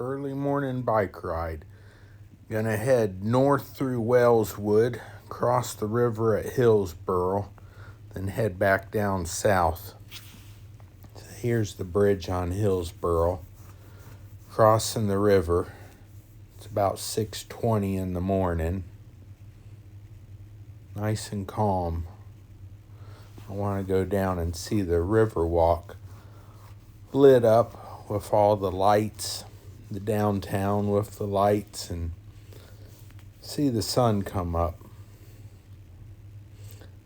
early morning bike ride. Gonna head north through Wellswood, cross the river at Hillsboro, then head back down south. So here's the bridge on Hillsboro. Crossing the river. It's about 6:20 in the morning. Nice and calm. I want to go down and see the riverwalk lit up with all the lights, the downtown with the lights, and see the sun come up.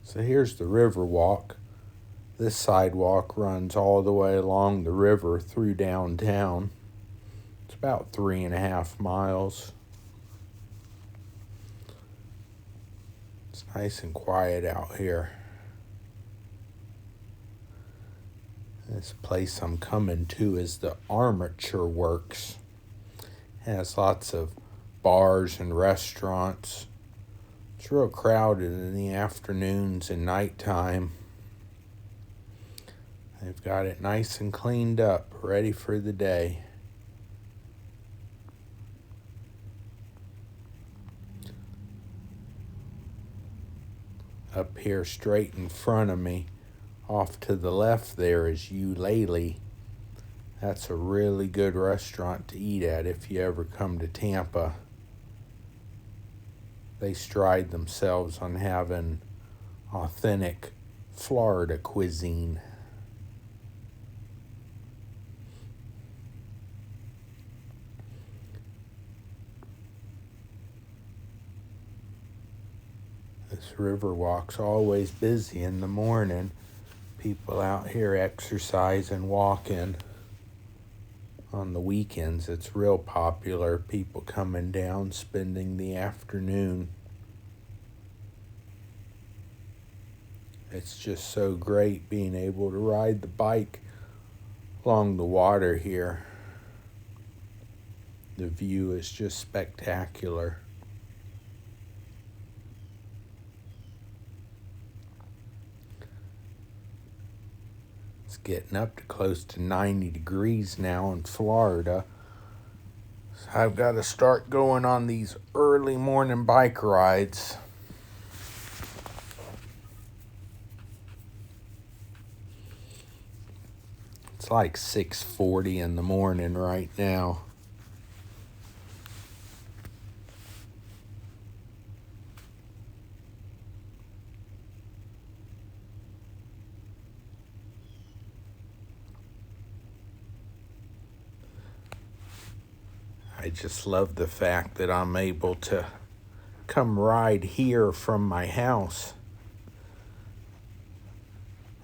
So here's the riverwalk. This sidewalk runs all the way along the river through downtown. It's about 3.5 miles. It's nice and quiet out here. This place I'm coming to is the Armature Works. It has lots of bars and restaurants. It's real crowded in the afternoons and nighttime. They've got it nice and cleaned up, ready for the day. Up here straight in front of me, off to the left there is Eulalie. That's a really good restaurant to eat at if you ever come to Tampa. They stride themselves on having authentic Florida cuisine. This riverwalk's always busy in the morning. People out here exercising, walking. On the weekends, it's real popular. People coming down, spending the afternoon. It's just so great being able to ride the bike along the water here. The view is just spectacular. Getting up to close to 90 degrees now in Florida. So I've got to start going on these early morning bike rides. It's like 6:40 in the morning right now. I just love the fact that I'm able to come ride here from my house.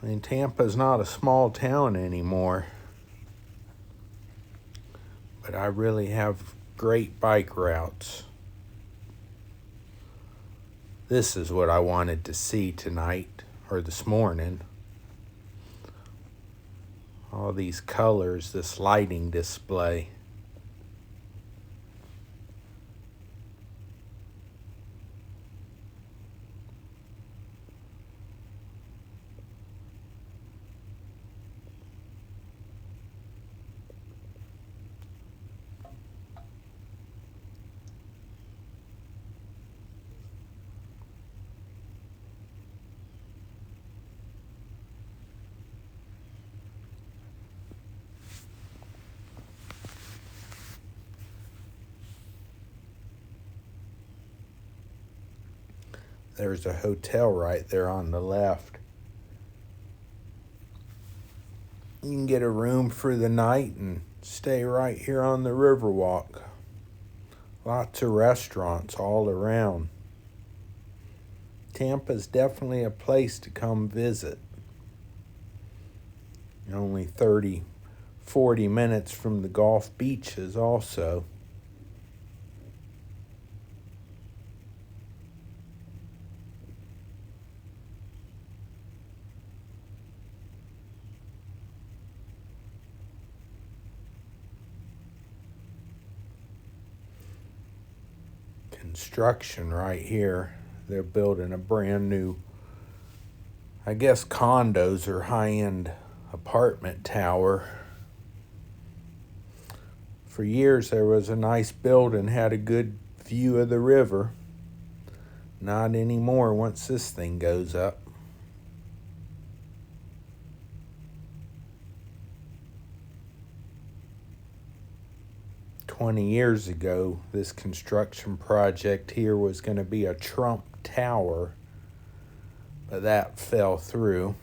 I mean, Tampa's not a small town anymore, but I really have great bike routes. This is what I wanted to see tonight, or this morning. All these colors, this lighting display. There's a hotel right there on the left. You can get a room for the night and stay right here on the Riverwalk. Lots of restaurants all around. Tampa's definitely a place to come visit. Only 30, 40 minutes from the Gulf beaches also. Construction right here. They're building a brand new, I guess, condos or high-end apartment tower For years there was a nice building, had a good view of the river. Not anymore once this thing goes up. $20 years ago, this construction project here was going to be a Trump Tower, but that fell through.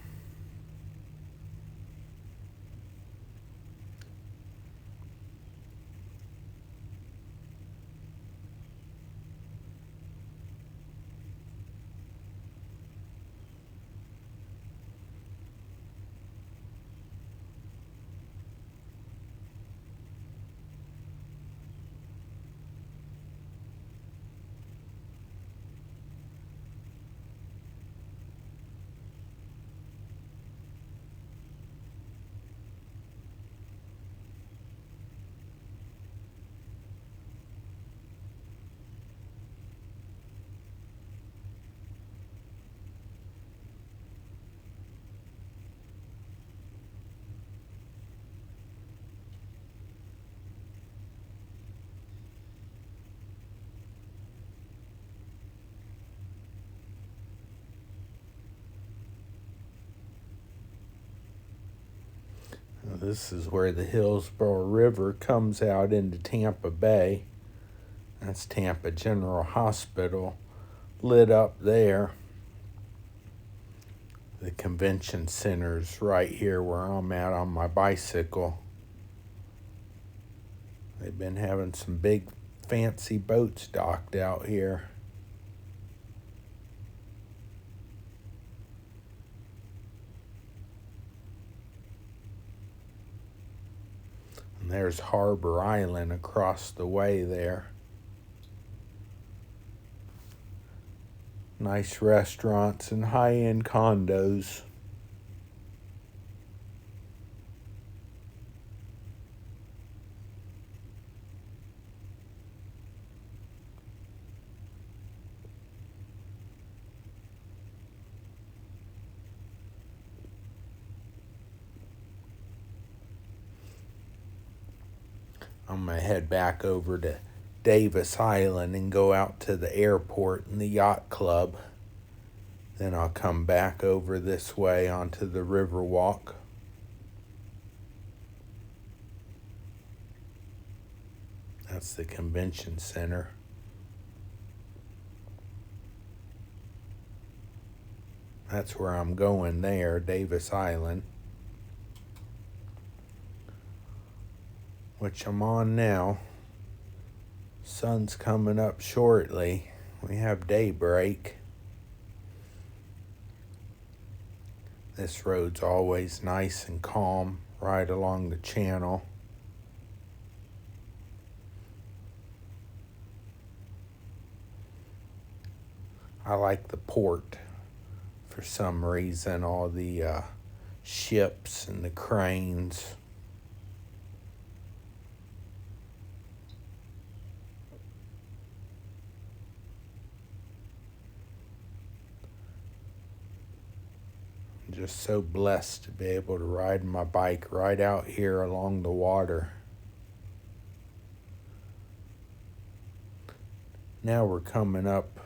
This is where the Hillsborough River comes out into Tampa Bay. That's Tampa General Hospital, lit up there. The convention center's right here where I'm at on my bicycle. They've been having some big fancy boats docked out here. And there's Harbor Island across the way there. Nice restaurants and high-end condos. I'm going to head back over to Davis Island and go out to the airport and the yacht club. Then I'll come back over this way onto the riverwalk. That's the convention center. That's where I'm going there, Davis Island, which I'm on now. Sun's coming up shortly. We have daybreak. This road's always nice and calm right along the channel. I like the port for some reason, all the ships and the cranes. I'm just so blessed to be able to ride my bike right out here along the water. Now we're coming up.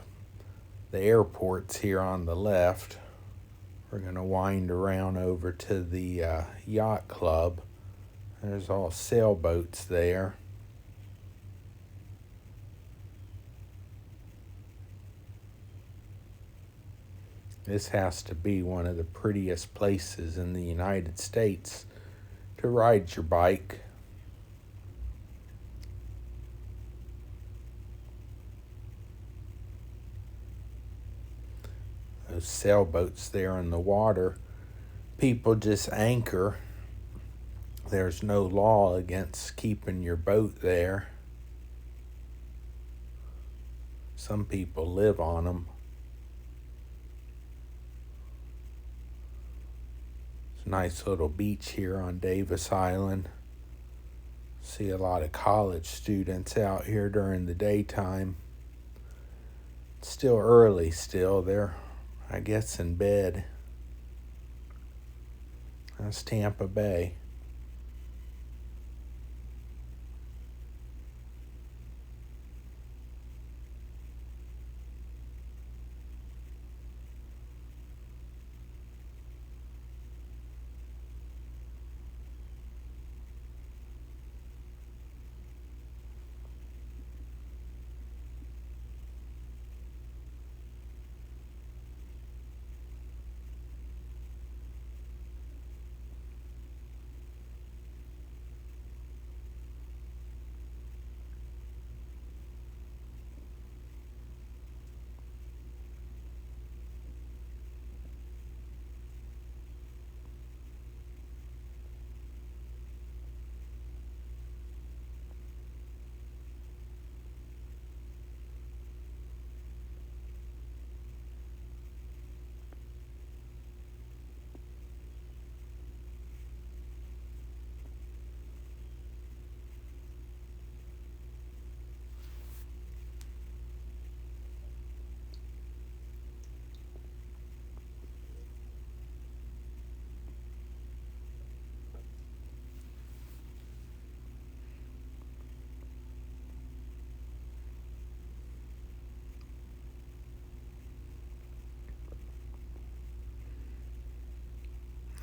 The airport's here on the left. We're going to wind around over to the yacht club. There's all sailboats there. This has to be one of the prettiest places in the United States to ride your bike. Those sailboats there in the water, people just anchor. There's no law against keeping your boat there. Some people live on them. It's a nice little beach here on Davis Island. See a lot of college students out here during the daytime. It's still early still. They're, I guess, in bed. That's Tampa Bay.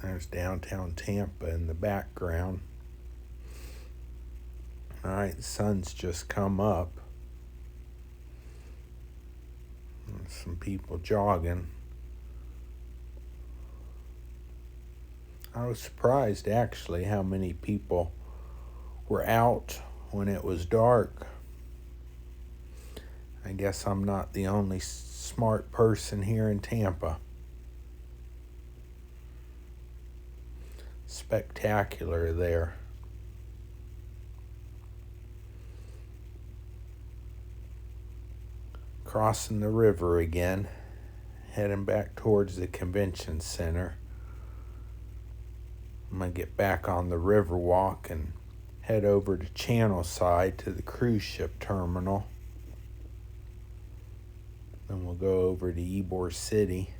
There's downtown Tampa in the background. All right, the sun's just come up. There's some people jogging. I was surprised actually how many people were out when it was dark. I guess I'm not the only smart person here in Tampa. Spectacular there. Crossing the river again, heading back towards the convention center. I'm going to get back on the riverwalk and head over to Channelside to the cruise ship terminal. Then we'll go over to Ybor City.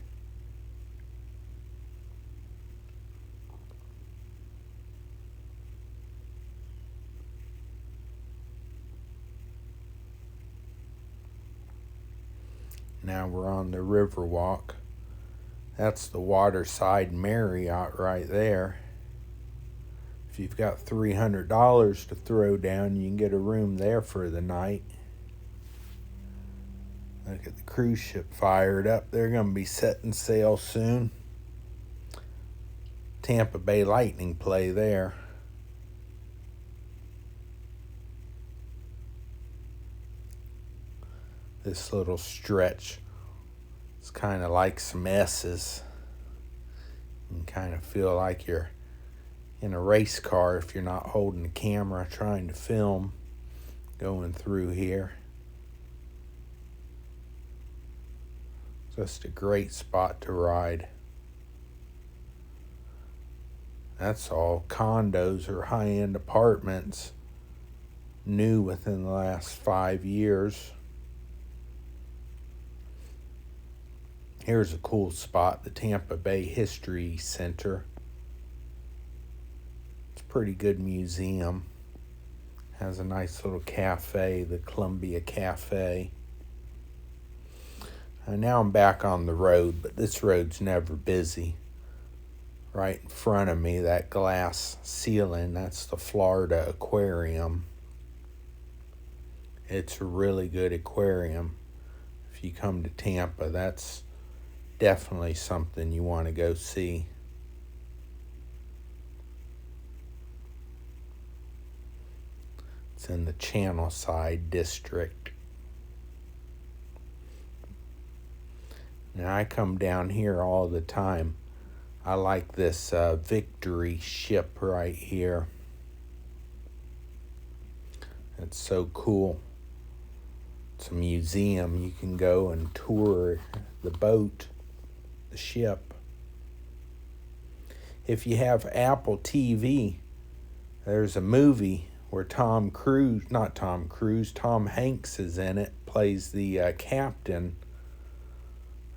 Now we're on the riverwalk. That's the Waterside Marriott right there. If you've got $300 to throw down, you can get a room there for the night. Look at the cruise ship fired up. They're going to be setting sail soon. Tampa Bay Lightning play there. This little stretch, it's kind of like some S's. You kind of feel like you're in a race car if you're not holding the camera trying to film going through here. Just a great spot to ride. That's all condos or high-end apartments, new within the last 5 years. Here's a cool spot, the Tampa Bay History Center. It's a pretty good museum. Has a nice little cafe, the Columbia Cafe. And now I'm back on the road, but this road's never busy. Right in front of me, that glass ceiling, that's the Florida Aquarium. It's a really good aquarium. If you come to Tampa, that's definitely something you want to go see. It's in the Channelside district. Now I come down here all the time. I like this Victory ship right here. It's so cool. It's a museum. You can go and tour the boat, the ship. If you have Apple TV, there's a movie where Tom Hanks is in it, plays the captain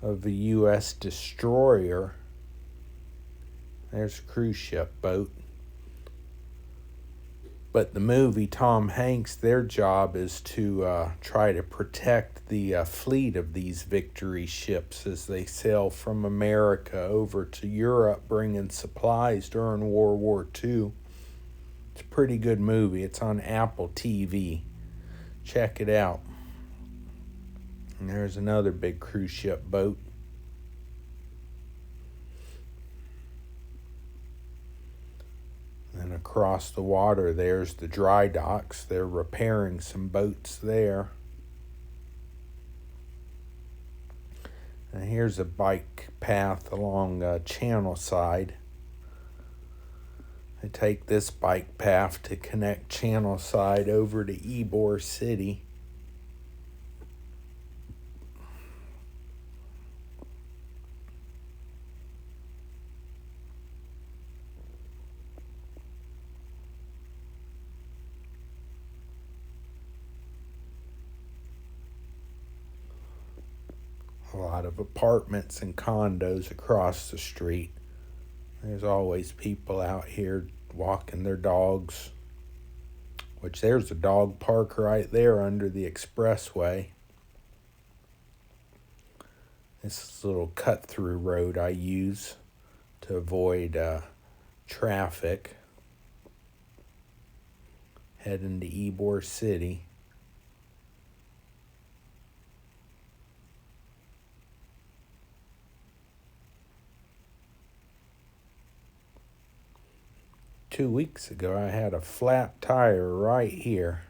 of the U.S. destroyer. There's a cruise ship boat. But the movie, Tom Hanks, their job is to try to protect the fleet of these Victory ships as they sail from America over to Europe, bringing supplies during World War II. It's a pretty good movie. It's on Apple TV. Check it out. And there's another big cruise ship boat. And across the water, there's the dry docks. They're repairing some boats there. And here's a bike path along Channelside. I take this bike path to connect Channelside over to Ybor City. A lot of apartments and condos across the street. There's always people out here walking their dogs, which there's a dog park right there under the expressway. This is a little cut-through road I use to avoid traffic heading to Ybor City. Two weeks ago, I had a flat tire right here.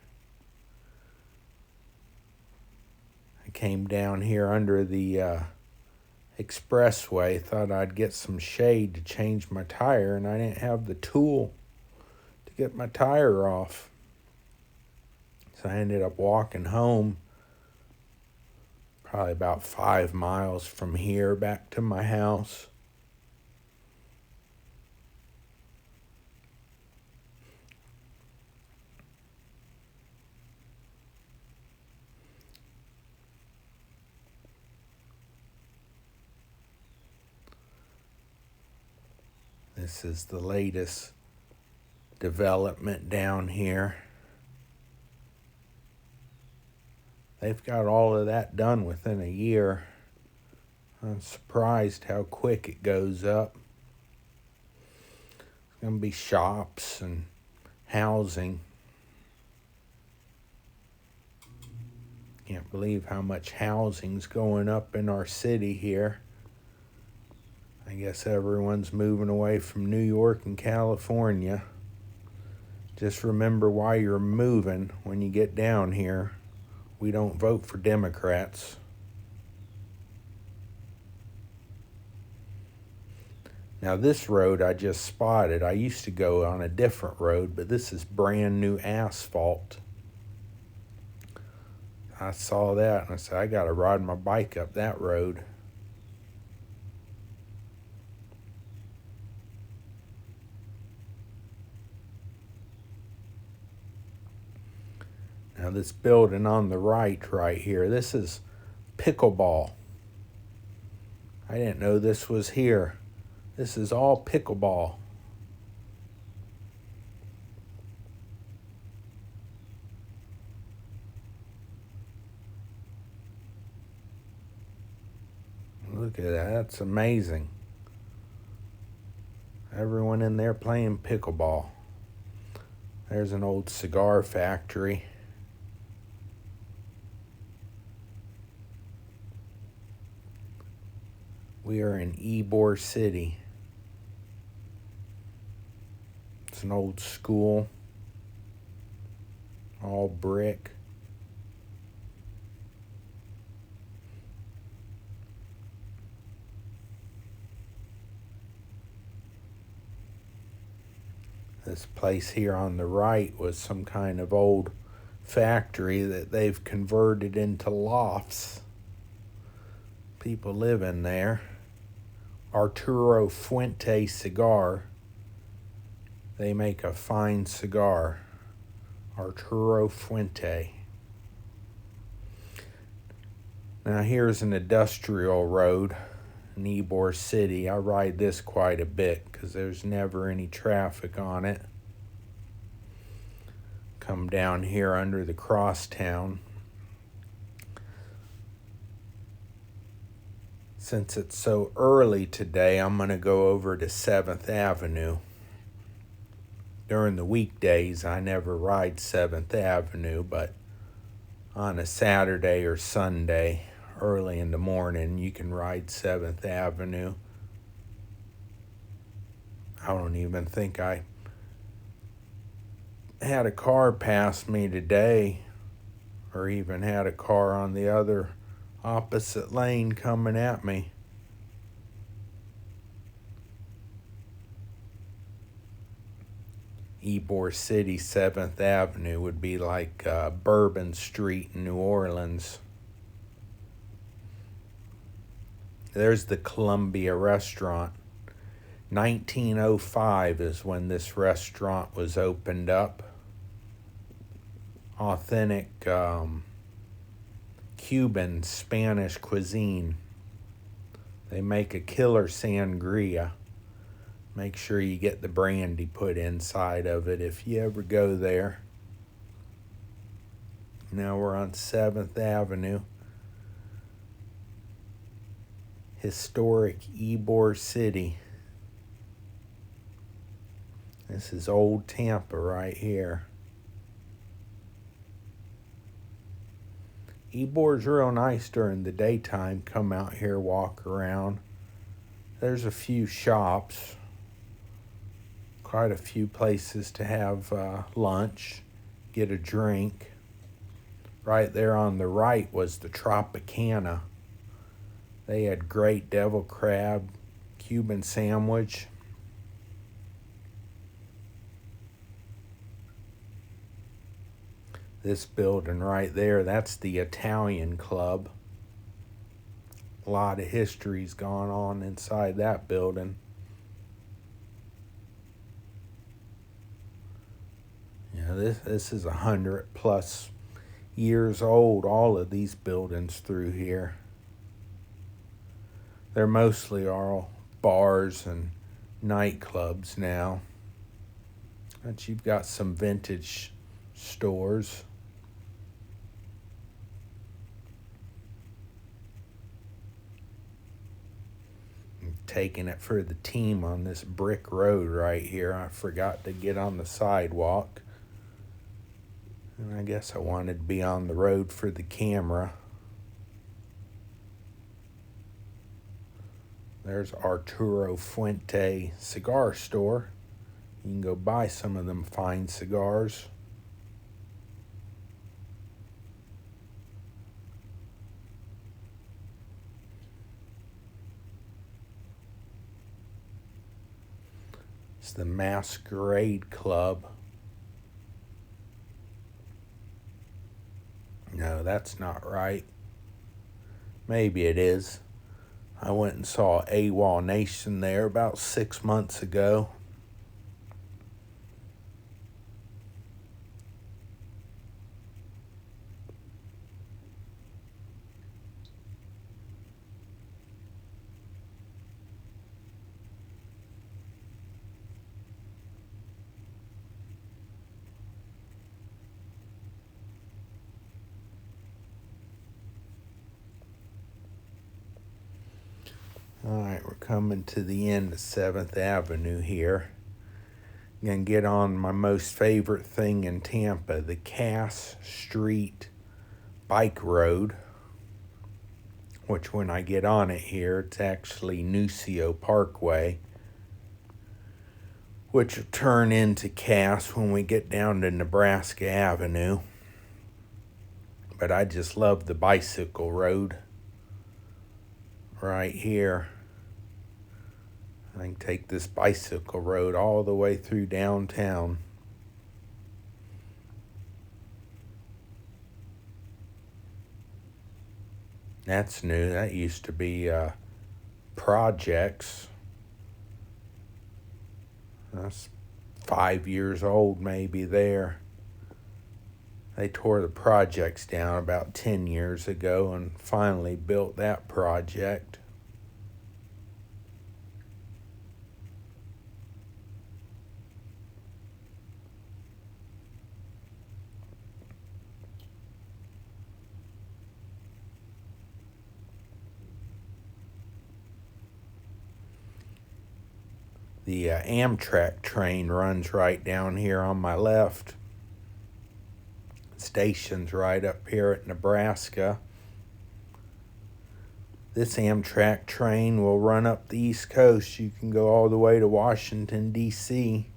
I came down here under the expressway, thought I'd get some shade to change my tire, and I didn't have the tool to get my tire off. So I ended up walking home, probably about 5 miles from here back to my house. This is the latest development down here. They've got all of that done within a year. I'm surprised how quick it goes up. It's going to be shops and housing. Can't believe how much housing's going up in our city here. I guess everyone's moving away from New York and California. Just remember why you're moving when you get down here. We don't vote for Democrats. Now this road I just spotted, I used to go on a different road, but this is brand new asphalt. I saw that and I said, I gotta ride my bike up that road. Now this building on the right here, this is pickleball. I didn't know this was here. This is all pickleball. Look at that, that's amazing. Everyone in there playing pickleball. There's an old cigar factory. We are in Ybor City. It's an old school, all brick. This place here on the right was some kind of old factory that they've converted into lofts. People live in there. Arturo Fuente cigar. They make a fine cigar. Arturo Fuente. Now here's an industrial road in Ybor City. I ride this quite a bit because there's never any traffic on it. Come down here under the crosstown. Since it's so early today, I'm going to go over to 7th Avenue. During the weekdays, I never ride 7th Avenue, but on a Saturday or Sunday, early in the morning, you can ride 7th Avenue. I don't even think I had a car pass me today, or even had a car on the other opposite lane coming at me. Ybor City, 7th Avenue would be like Bourbon Street in New Orleans. There's the Columbia restaurant. 1905 is when this restaurant was opened up. Authentic Cuban Spanish cuisine. They make a killer sangria. Make sure you get the brandy put inside of it if you ever go there. Now we're on 7th Avenue. Historic Ybor City. This is old Tampa right here. Ybor's real nice during the daytime. Come out here, walk around. There's a few shops, quite a few places to have lunch, get a drink. Right there on the right was the Tropicana. They had great devil crab, Cuban sandwich. This building right there, that's the Italian Club. A lot of history's gone on inside that building. Yeah, this is 100+ years old, all of these buildings through here. They're mostly all bars and nightclubs now. But you've got some vintage stores. I'm taking it for the team on this brick road right here. I forgot to get on the sidewalk. And I guess I wanted to be on the road for the camera. There's Arturo Fuente cigar store. You can go buy some of them fine cigars. It's the Masquerade Club. No, that's not right. Maybe it is. I went and saw AWOL Nation there about 6 months ago. All right, we're coming to the end of 7th Avenue here. I'm going to get on my most favorite thing in Tampa, the Cass Street Bike Road, which when I get on it here, it's actually Nucio Parkway, which will turn into Cass when we get down to Nebraska Avenue. But I just love the bicycle road right here. I can take this bicycle road all the way through downtown. That's new. That used to be projects. That's 5 years old maybe there. They tore the projects down about 10 years ago and finally built that project. The Amtrak train runs right down here on my left. Station's right up here at Nebraska. This Amtrak train will run up the East Coast. You can go all the way to Washington, D.C.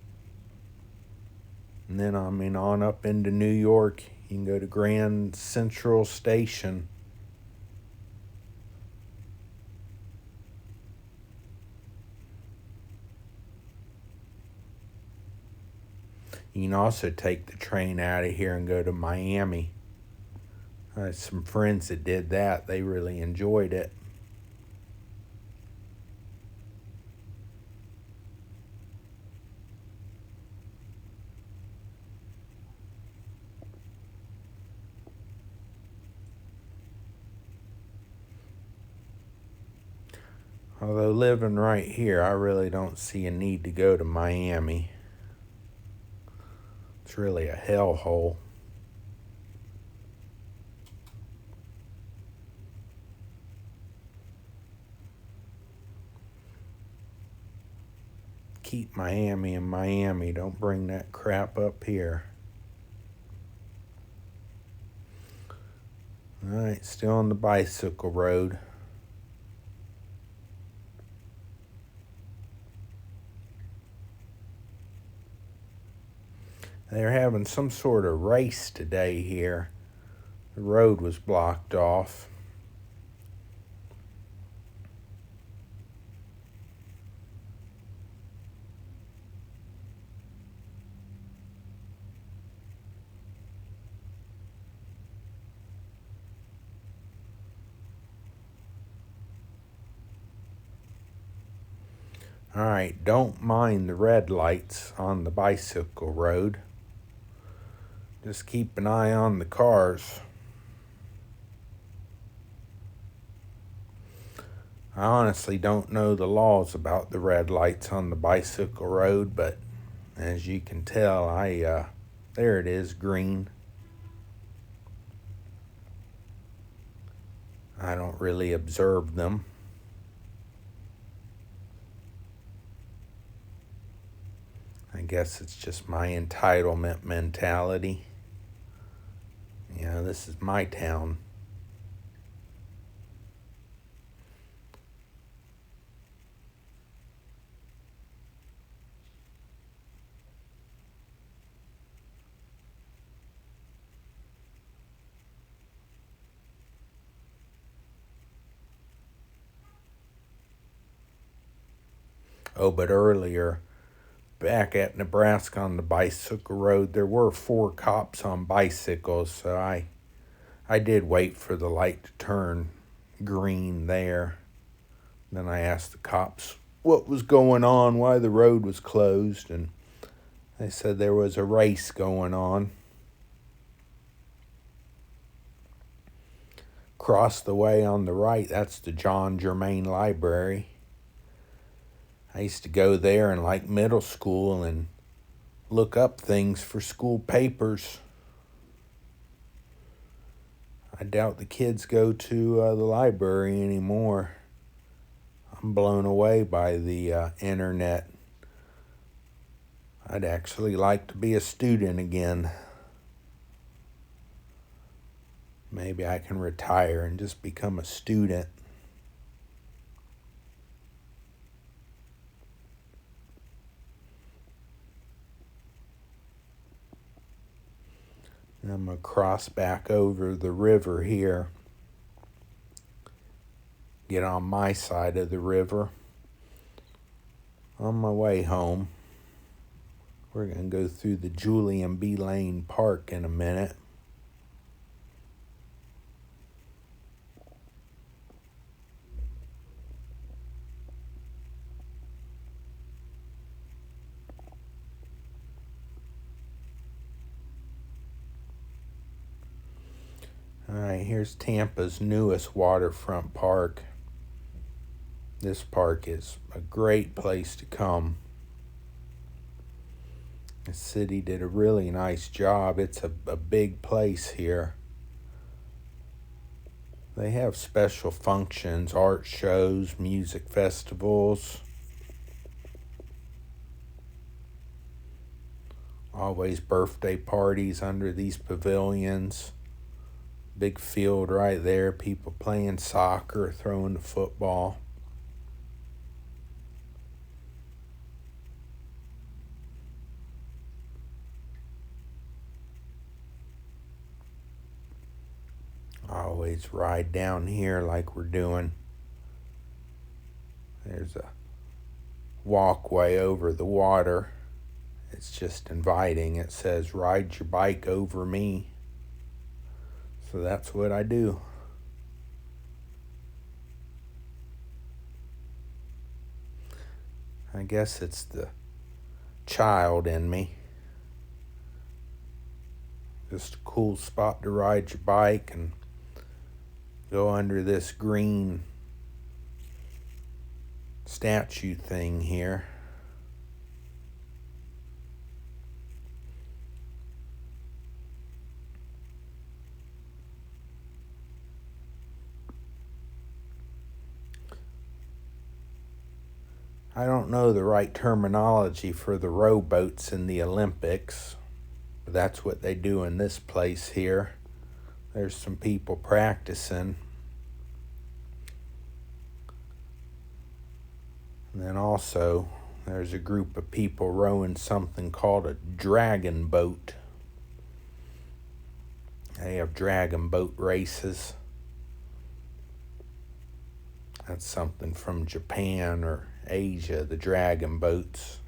And then, on up into New York. You can go to Grand Central Station. You can also take the train out of here and go to Miami. I had some friends that did that. They really enjoyed it. Although living right here, I really don't see a need to go to Miami. It's really a hellhole. keep Miami in Miami. Don't bring that crap up here. Alright, still on the bicycle road. They're having some sort of race today here. The road was blocked off. Alright, don't mind the red lights on the bicycle road. Just keep an eye on the cars. I honestly don't know the laws about the red lights on the bicycle road, but as you can tell, there it is, green. I don't really observe them. I guess it's just my entitlement mentality. You know, this is my town. Oh, but earlier, back at Nebraska on the bicycle road, there were 4 cops on bicycles, so I did wait for the light to turn green there. Then I asked the cops what was going on, why the road was closed, and they said there was a race going on. Across the way on the right, that's the John Germain Library. I used to go there in like middle school and look up things for school papers. I doubt the kids go to the library anymore. I'm blown away by the internet. I'd actually like to be a student again. Maybe I can retire and just become a student. And I'm going to cross back over the river here. Get on my side of the river. On my way home. We're going to go through the Julian B. Lane Park in a minute. Alright, here's Tampa's newest waterfront park. This park is a great place to come. The city did a really nice job. It's a big place here. They have special functions, art shows, music festivals. Always birthday parties under these pavilions. Big field right there, people playing soccer, throwing the football. I always ride down here like we're doing. There's a walkway over the water. It's just inviting. It says, "Ride your bike over me." So that's what I do. I guess it's the child in me. Just a cool spot to ride your bike and go under this green statue thing here. I don't know the right terminology for the rowboats in the Olympics, but that's what they do in this place here. There's some people practicing. And then also, there's a group of people rowing something called a dragon boat. They have dragon boat races. That's something from Japan or Asia, the dragon boats.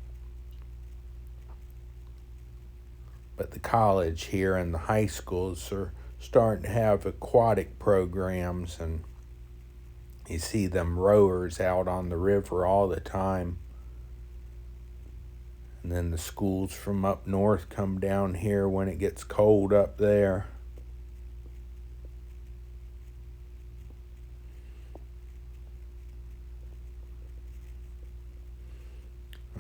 But the college here and the high schools are starting to have aquatic programs, and you see them rowers out on the river all the time. And then the schools from up north come down here when it gets cold up there.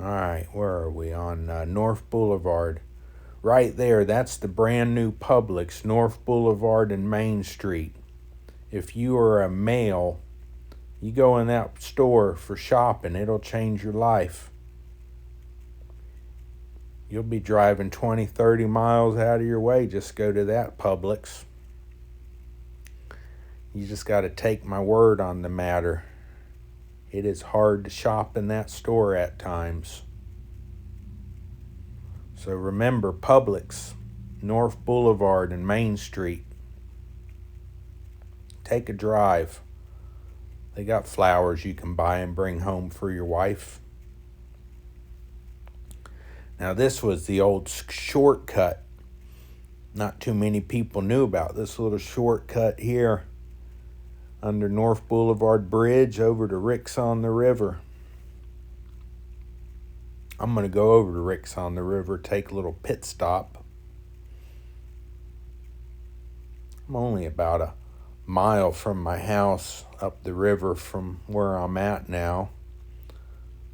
All right, where are we? On North Boulevard. Right there, that's the brand new Publix, North Boulevard and Main Street. If you are a male, you go in that store for shopping, it'll change your life. You'll be driving 20, 30 miles out of your way, just go to that Publix. You just got to take my word on the matter. It is hard to shop in that store at times. So remember, Publix, North Boulevard and Main Street. Take a drive. They got flowers you can buy and bring home for your wife. Now this was the old shortcut. Not too many people knew about this little shortcut here under North Boulevard Bridge over to Rick's on the River. I'm going to go over to Rick's on the River, take a little pit stop. I'm only about a mile from my house up the river from where I'm at now.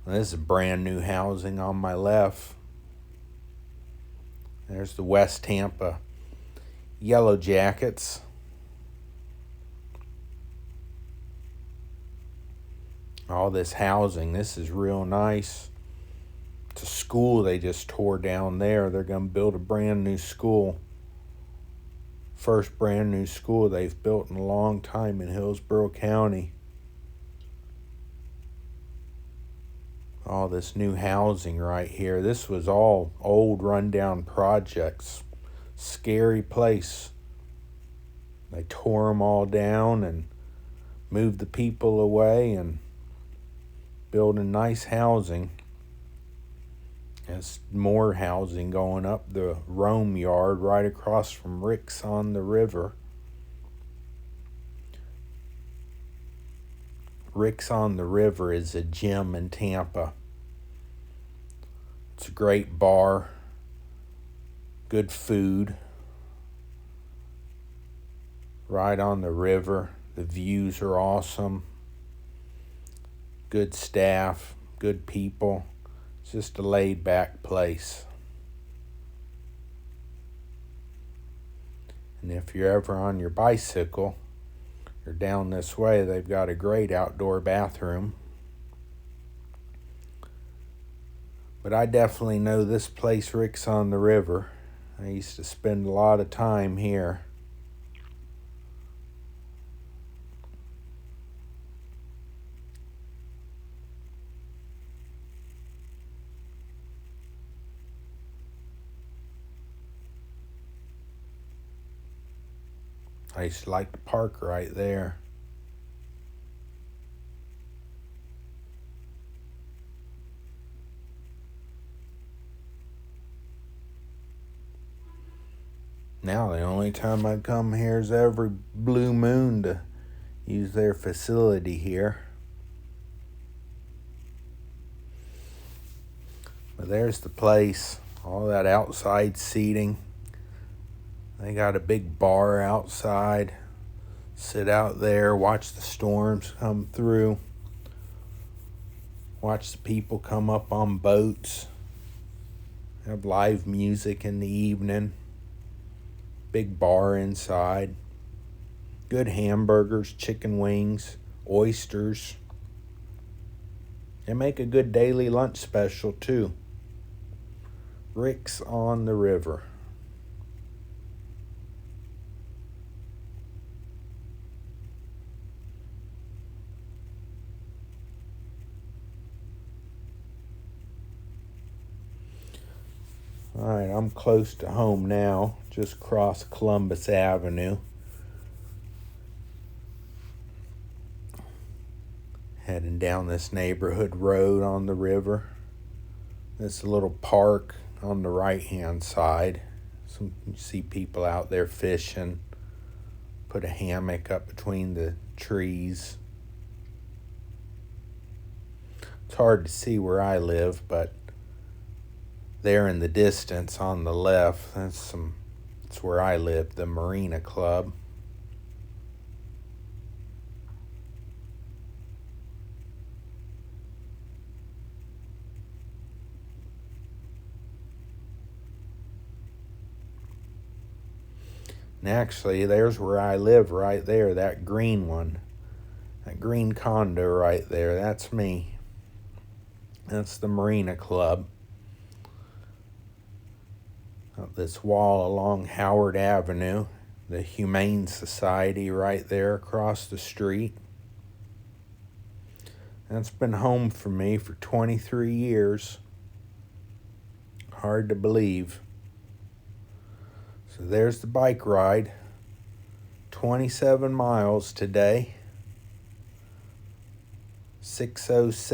This is brand new housing on my left. There's the West Tampa Yellow Jackets. All this housing, this is real nice. It's a school they just tore down there. They're going to build a brand new school. First brand new school they've built in a long time in Hillsborough County. All this new housing right here. This was all old rundown projects. Scary place. They tore them all down and moved the people away and building nice housing. There's more housing going up the Rome Yard right across from Rick's on the River. Rick's on the River is a gym in Tampa. It's a great bar, good food, right on the river. The views are awesome. Good staff, good people. It's just a laid-back place. And if you're ever on your bicycle or down this way, they've got a great outdoor bathroom. But I definitely know this place, Rick's on the River. I used to spend a lot of time here. I used to like to park right there. Now the only time I come here is every blue moon to use their facility here. But there's the place, all that outside seating. They got a big bar outside. Sit out there, watch the storms come through. Watch the people come up on boats. Have live music in the evening. Big bar inside. Good hamburgers, chicken wings, oysters. They make a good daily lunch special too. Rick's on the River. All right, I'm close to home now. Just crossed Columbus Avenue. Heading down this neighborhood road on the river. This little park on the right-hand side. You see people out there fishing. Put a hammock up between the trees. It's hard to see where I live, but there in the distance on the left, that's where I live, the Marina Club. And actually, there's where I live right there, that green one. That green condo right there, that's me. That's the Marina Club. Up this wall along Howard Avenue, the Humane Society right there across the street. That's been home for me for 23 years. Hard to believe. So there's the bike ride. 27 miles today. 6:07.